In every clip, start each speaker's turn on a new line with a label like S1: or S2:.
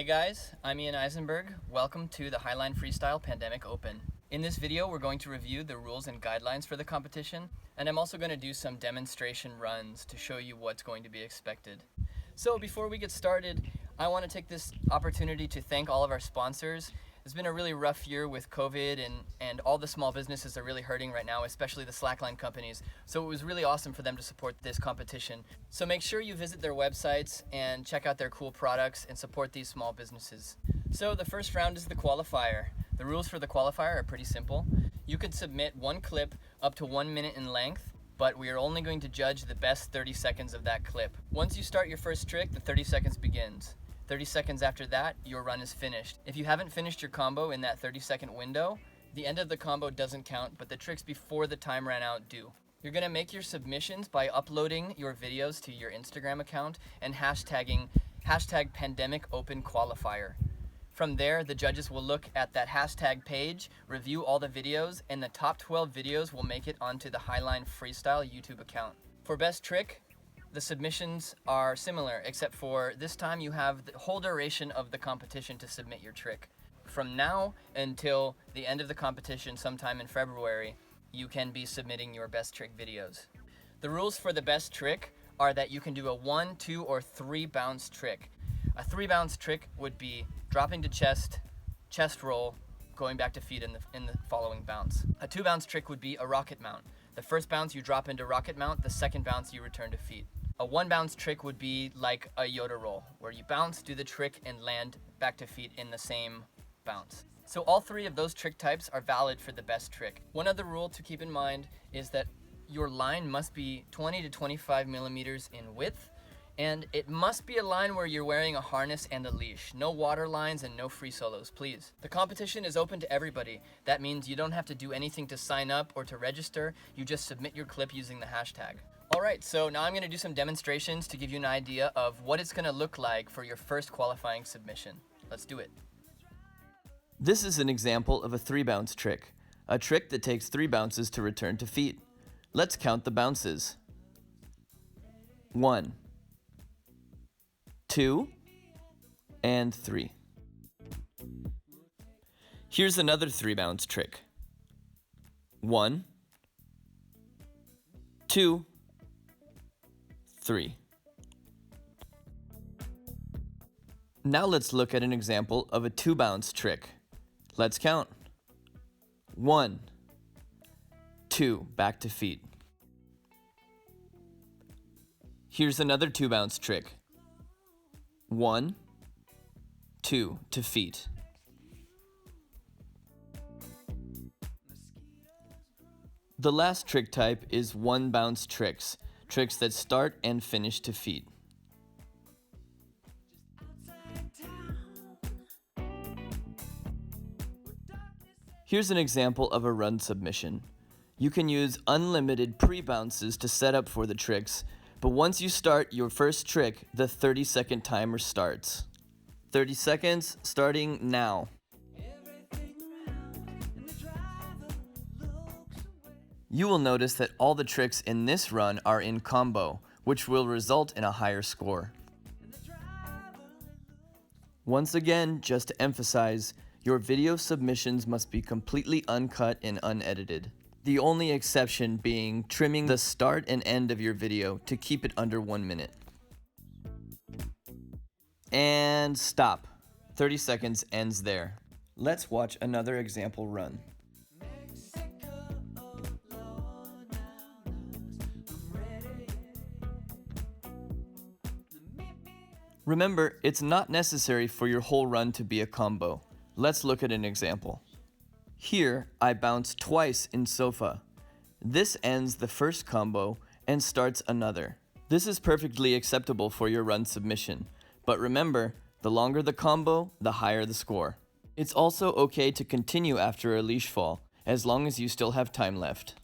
S1: guys, I'm Ian Eisenberg. Welcome to the Highline Freestyle Pandemic Open. In this video, we're going to review the rules and guidelines for the competition, and I'm also going to do some demonstration runs to show you what's going to be expected. So before we get started, I want to take this opportunity to thank all of our sponsors. It's been a really rough year with COVID and all the small businesses are really hurting right now, especially the slackline companies. So it was really awesome for them to support this competition. So make sure you visit their websites and check out their cool products and support these small businesses. So the first round is the qualifier. The rules for the qualifier are pretty simple. You can submit one clip up to 1 minute in length, but we are only going to judge the best 30 seconds of that clip. Once you start your first trick, the 30 seconds begins. 30 seconds after that, your run is finished. If you haven't finished your combo in that 30-second window, the end of the combo doesn't count, but the tricks before the time ran out do. You're gonna make your submissions by uploading your videos to your Instagram account and hashtagging #PandemicOpenQualifier. From there, the judges will look at that hashtag page, review all the videos, and the top 12 videos will make it onto the Highline Freestyle YouTube account. For best trick, the submissions are similar, except for this time you have the whole duration of the competition to submit your trick. From now until the end of the competition sometime in February, you can be submitting your best trick videos. The rules for the best trick are that you can do a 1, 2, or 3 bounce trick. A 3 bounce trick would be dropping to chest roll, going back to feet in the following bounce. A 2 bounce trick would be a rocket mount. The first bounce you drop into rocket mount, the second bounce you return to feet. A 1 bounce trick would be like a Yoda roll, where you bounce, do the trick, and land back to feet in the same bounce. So all 3 of those trick types are valid for the best trick. One other rule to keep in mind is that your line must be 20 to 25 millimeters in width, and it must be a line where you're wearing a harness and a leash. No water lines and no free solos, please. The competition is open to everybody. That means you don't have to do anything to sign up or to register. You just submit your clip using the hashtag. All right, so now I'm gonna do some demonstrations to give you an idea of what it's gonna look like for your first qualifying submission. Let's do it.
S2: This is an example of a 3 bounce trick, a trick that takes 3 bounces to return to feet. Let's count the bounces. 1, 2, and 3. Here's another 3 bounce trick. 1, 2, 3. Now let's look at an example of a 2 bounce trick. Let's count. 1, 2, back to feet. Here's another 2 bounce trick. 1, 2, to feet. The last trick type is 1 bounce tricks, tricks that start and finish to feet. Here's an example of a run submission. You can use unlimited pre-bounces to set up for the tricks, but once you start your first trick, the 30-second timer starts. 30 seconds starting now. You will notice that all the tricks in this run are in combo, which will result in a higher score. Once again, just to emphasize, your video submissions must be completely uncut and unedited. The only exception being trimming the start and end of your video to keep it under 1 minute. And stop. 30 seconds ends there. Let's watch another example run. Remember, it's not necessary for your whole run to be a combo. Let's look at an example. Here, I bounce twice in sofa. This ends the first combo and starts another. This is perfectly acceptable for your run submission, but remember, the longer the combo, the higher the score. It's also okay to continue after a leash fall, as long as you still have time left.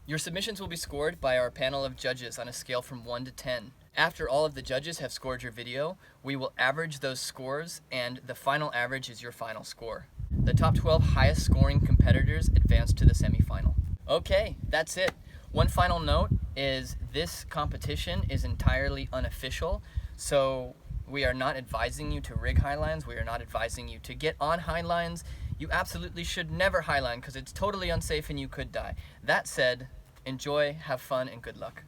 S1: Your submissions will be scored by our panel of judges on a scale from 1 to 10. After all of the judges have scored your video, we will average those scores, and the final average is your final score. The top 12 highest scoring competitors advance to the semifinal. Okay, that's it. One final note is this competition is entirely unofficial, so We are not advising you to rig highlines. We are not advising you to get on highlines. You absolutely should never highline because it's totally unsafe and you could die. That said, enjoy, have fun, and good luck.